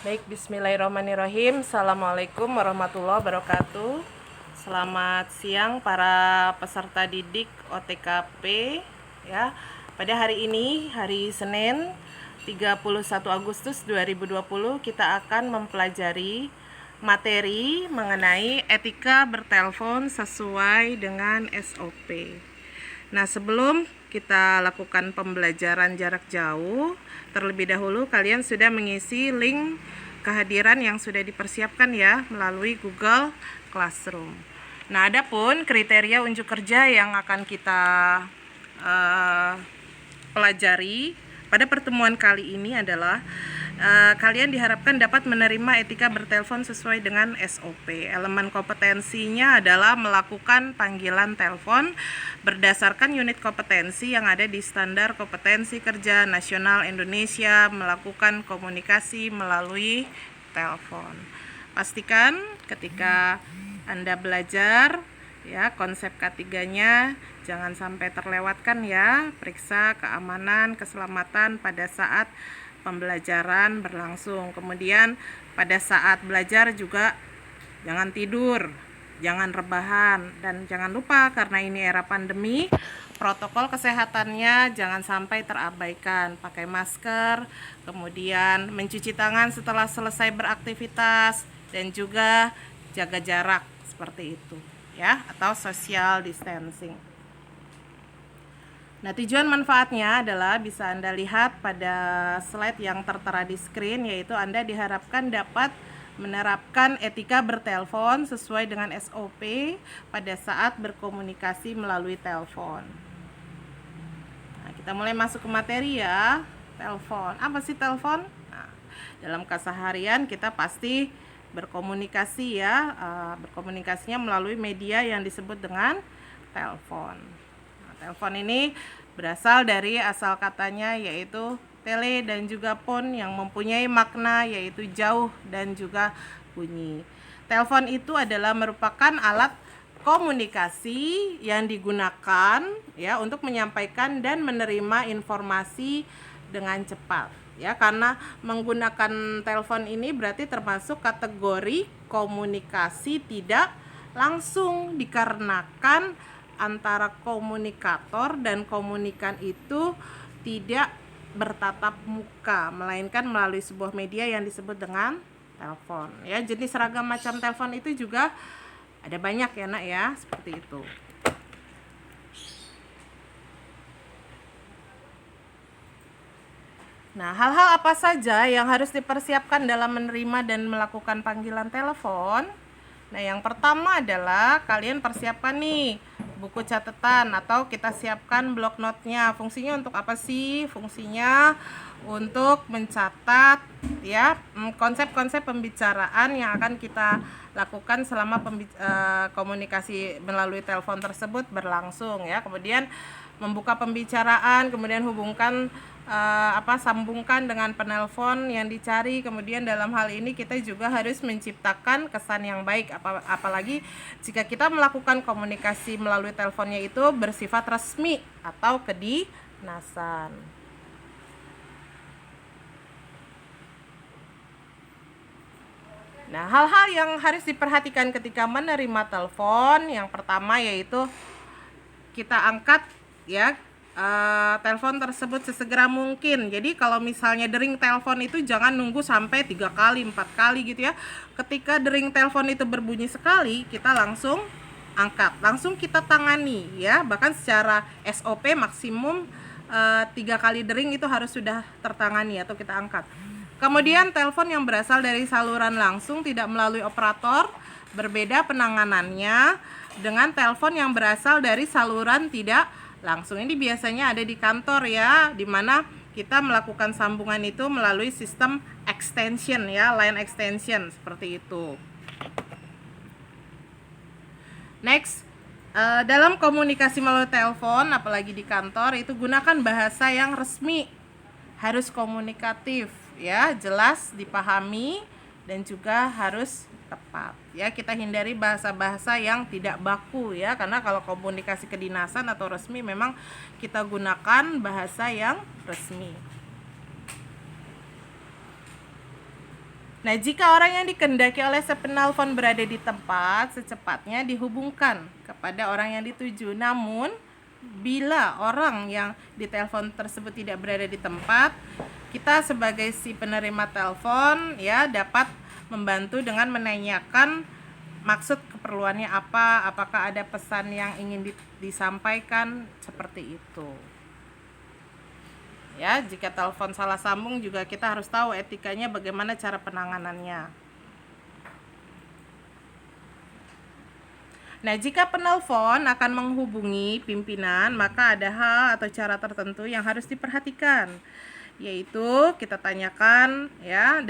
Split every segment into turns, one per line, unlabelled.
Baik, bismillahirrahmanirrahim. Assalamualaikum warahmatullahi wabarakatuh. Selamat siang para peserta didik OTKP ya. Pada hari ini, hari Senin 31 Agustus 2020, kita akan mempelajari materi mengenai etika bertelepon sesuai dengan SOP. Nah, sebelum kita lakukan pembelajaran jarak jauh, terlebih dahulu kalian sudah mengisi link kehadiran yang sudah dipersiapkan ya melalui Google Classroom. Nah, adapun kriteria unjuk kerja yang akan kita pelajari pada pertemuan kali ini adalah kalian diharapkan dapat menerima etika bertelepon sesuai dengan SOP. Elemen kompetensinya adalah melakukan panggilan telepon berdasarkan unit kompetensi yang ada di Standar Kompetensi Kerja Nasional Indonesia, melakukan komunikasi melalui telepon. Pastikan ketika Anda belajar ya konsep K3-nya jangan sampai terlewatkan ya. Periksa keamanan, keselamatan pada saat pembelajaran berlangsung. Kemudian pada saat belajar juga jangan tidur, jangan rebahan, dan jangan lupa karena ini era pandemi, protokol kesehatannya jangan sampai terabaikan. Pakai masker, kemudian mencuci tangan setelah selesai beraktivitas, dan juga jaga jarak seperti itu ya, atau social distancing. Nah, tujuan manfaatnya adalah bisa Anda lihat pada slide yang tertera di screen, yaitu Anda diharapkan dapat menerapkan etika bertelepon sesuai dengan SOP pada saat berkomunikasi melalui telepon. Nah, kita mulai masuk ke materi ya. Telepon. Apa sih telepon? Nah, dalam keseharian kita pasti berkomunikasi ya. Berkomunikasinya melalui media yang disebut dengan telepon. Telepon ini berasal dari asal katanya yaitu tele dan juga pon yang mempunyai makna yaitu jauh dan juga bunyi. Telepon itu adalah merupakan alat komunikasi yang digunakan ya untuk menyampaikan dan menerima informasi dengan cepat. Ya, karena menggunakan telepon ini berarti termasuk kategori komunikasi tidak langsung dikarenakan antara komunikator dan komunikan itu tidak bertatap muka, melainkan melalui sebuah media yang disebut dengan telepon. Ya, jenis ragam macam telepon itu juga ada banyak ya nak ya, seperti itu. Nah, hal-hal apa saja yang harus dipersiapkan dalam menerima dan melakukan panggilan telepon? Nah, yang pertama adalah kalian persiapkan nih buku catatan atau kita siapkan blok note-nya. Fungsinya untuk apa sih? Fungsinya untuk mencatat ya konsep-konsep pembicaraan yang akan kita lakukan selama komunikasi melalui telepon tersebut berlangsung ya. Kemudian membuka pembicaraan, kemudian hubungkan sambungkan dengan penelpon yang dicari. Kemudian dalam hal ini kita juga harus menciptakan kesan yang baik, apalagi jika kita melakukan komunikasi melalui teleponnya itu bersifat resmi atau kedinasan. Nah, hal-hal yang harus diperhatikan ketika menerima telepon, yang pertama yaitu kita angkat ya telepon tersebut sesegera mungkin. Jadi kalau misalnya dering telepon itu jangan nunggu sampai 3 kali, 4 kali gitu ya. Ketika dering telepon itu berbunyi sekali, kita langsung angkat, langsung kita tangani ya. Bahkan secara SOP maksimum 3 kali dering itu harus sudah tertangani atau kita angkat. Kemudian telepon yang berasal dari saluran langsung tidak melalui operator, berbeda penanganannya dengan telepon yang berasal dari saluran tidak langsung. Ini biasanya ada di kantor ya, dimana kita melakukan sambungan itu melalui sistem extension ya, line extension seperti itu. Next, dalam komunikasi melalui telepon, apalagi di kantor, itu gunakan bahasa yang resmi, harus komunikatif ya, jelas dipahami dan juga harus tepat ya. Kita hindari bahasa-bahasa yang tidak baku ya, karena kalau komunikasi kedinasan atau resmi memang kita gunakan bahasa yang resmi. Nah, jika orang yang dikehendaki oleh si penelpon berada di tempat, secepatnya dihubungkan kepada orang yang dituju. Namun, bila orang yang ditelepon tersebut tidak berada di tempat, kita sebagai si penerima telepon ya dapat membantu dengan menanyakan maksud keperluannya apa, apakah ada pesan yang ingin disampaikan, seperti itu. Ya, jika telepon salah sambung juga kita harus tahu etikanya bagaimana cara penanganannya. Nah, jika penelpon akan menghubungi pimpinan, maka ada hal atau cara tertentu yang harus diperhatikan, yaitu kita tanyakan ya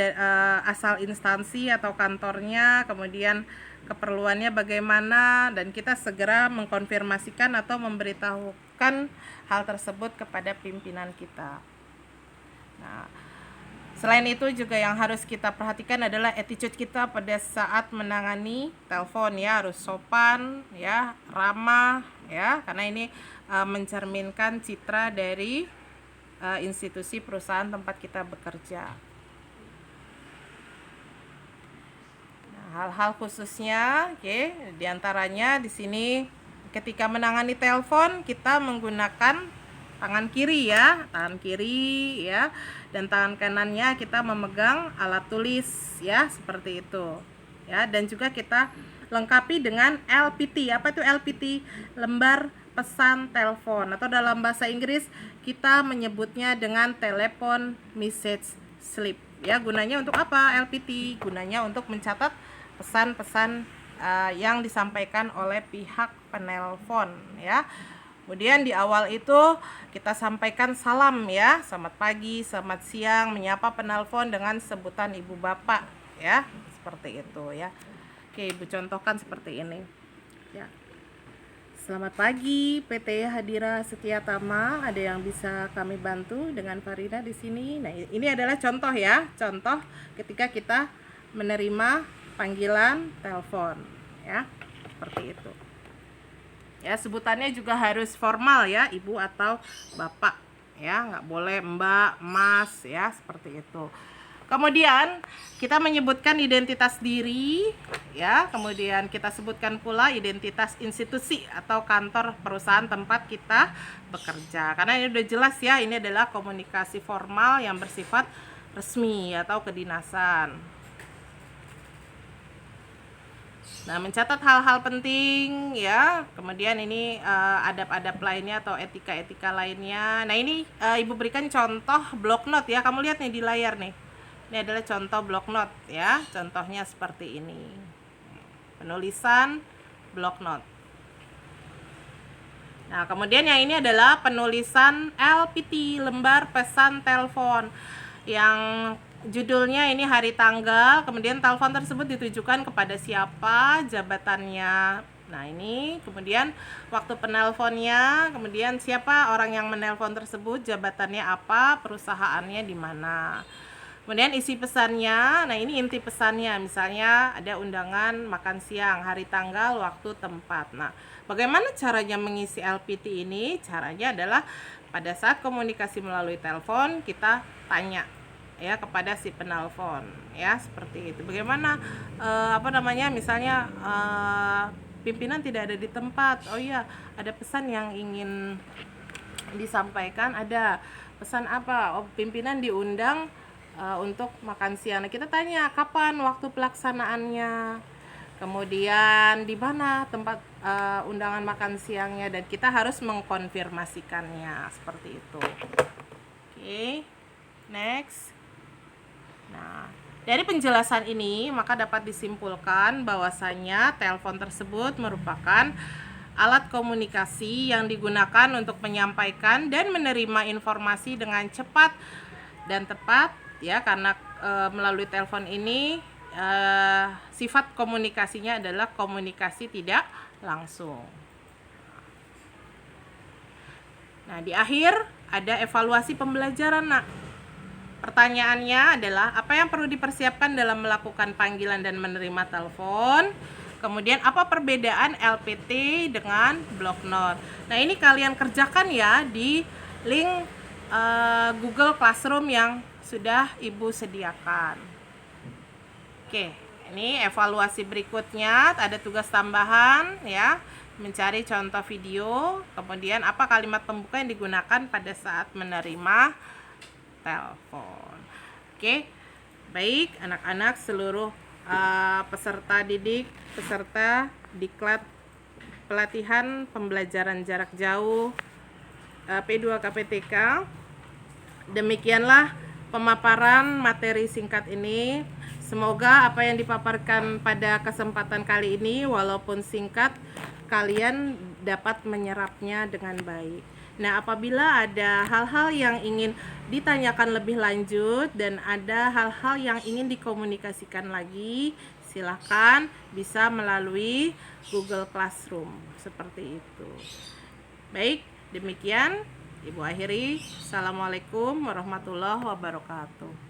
asal instansi atau kantornya, kemudian keperluannya bagaimana, dan kita segera mengkonfirmasikan atau memberitahukan hal tersebut kepada pimpinan kita. Nah, selain itu juga yang harus kita perhatikan adalah attitude kita pada saat menangani telepon ya, harus sopan ya, ramah ya, karena ini mencerminkan citra dari institusi perusahaan tempat kita bekerja. Nah, hal-hal khususnya, diantaranya di sini ketika menangani telepon kita menggunakan tangan kiri ya, dan tangan kanannya kita memegang alat tulis ya, seperti itu ya, dan juga kita lengkapi dengan LPT. Apa itu LPT? Lembar pesan telepon, atau dalam bahasa Inggris kita menyebutnya dengan telepon message slip ya. Gunanya untuk apa LPT? Gunanya untuk mencatat pesan-pesan yang disampaikan oleh pihak penelpon ya. Kemudian di awal itu kita sampaikan salam ya, selamat pagi, selamat siang, menyapa penelpon dengan sebutan ibu bapak ya, seperti itu ya. Oke, Ibu contohkan seperti ini ya. Selamat pagi PT Hadira Setiatama, ada yang bisa kami bantu dengan Farida di sini. Nah, ini adalah contoh ya, contoh ketika kita menerima panggilan telepon ya, seperti itu. Ya, sebutannya juga harus formal ya, ibu atau bapak ya, nggak boleh mbak, mas ya, seperti itu. Kemudian kita menyebutkan identitas diri ya, kemudian kita sebutkan pula identitas institusi atau kantor perusahaan tempat kita bekerja. Karena ini udah jelas ya, ini adalah komunikasi formal yang bersifat resmi atau kedinasan. Nah, mencatat hal-hal penting ya. Kemudian ini adab-adab lainnya atau etika-etika lainnya. Nah, ini Ibu berikan contoh block note ya. Kamu lihat nih di layar nih. Ini adalah contoh block note ya. Contohnya seperti ini. Penulisan block note. Nah, kemudian yang ini adalah penulisan LPT, lembar pesan telepon, yang judulnya ini hari tanggal, kemudian telepon tersebut ditujukan kepada siapa, jabatannya. Nah, ini kemudian waktu penelponnya, kemudian siapa orang yang menelpon tersebut, jabatannya apa, perusahaannya di mana. Kemudian isi pesannya, nah ini inti pesannya, misalnya ada undangan makan siang, hari tanggal, waktu, tempat. Nah, bagaimana caranya mengisi LPT ini? Caranya adalah pada saat komunikasi melalui telepon, kita tanya ya kepada si penelpon ya, seperti itu. Bagaimana misalnya pimpinan tidak ada di tempat, oh iya ada pesan yang ingin disampaikan, ada pesan apa, oh pimpinan diundang untuk makan siang. Nah, kita tanya kapan waktu pelaksanaannya, kemudian di mana tempat undangan makan siangnya, dan kita harus mengkonfirmasikannya, seperti itu. Oke, next. Nah, dari penjelasan ini maka dapat disimpulkan bahwasanya telepon tersebut merupakan alat komunikasi yang digunakan untuk menyampaikan dan menerima informasi dengan cepat dan tepat ya, karena melalui telepon ini sifat komunikasinya adalah komunikasi tidak langsung. Nah, di akhir ada evaluasi pembelajaran. Nah, pertanyaannya adalah apa yang perlu dipersiapkan dalam melakukan panggilan dan menerima telepon? Kemudian apa perbedaan LPT dengan block note? Nah, ini kalian kerjakan ya di link Google Classroom yang sudah Ibu sediakan. Oke, ini evaluasi berikutnya, ada tugas tambahan ya, mencari contoh video, kemudian apa kalimat pembuka yang digunakan pada saat menerima telepon. Oke, baik anak-anak seluruh peserta didik, peserta diklat pelatihan pembelajaran jarak jauh P2KPTK. Demikianlah pemaparan materi singkat ini. Semoga apa yang dipaparkan pada kesempatan kali ini walaupun singkat, kalian dapat menyerapnya dengan baik. Nah, apabila ada hal-hal yang ingin ditanyakan lebih lanjut dan ada hal-hal yang ingin dikomunikasikan lagi, silakan bisa melalui Google Classroom seperti itu. Baik, demikian Ibu akhiri. Assalamualaikum warahmatullahi wabarakatuh.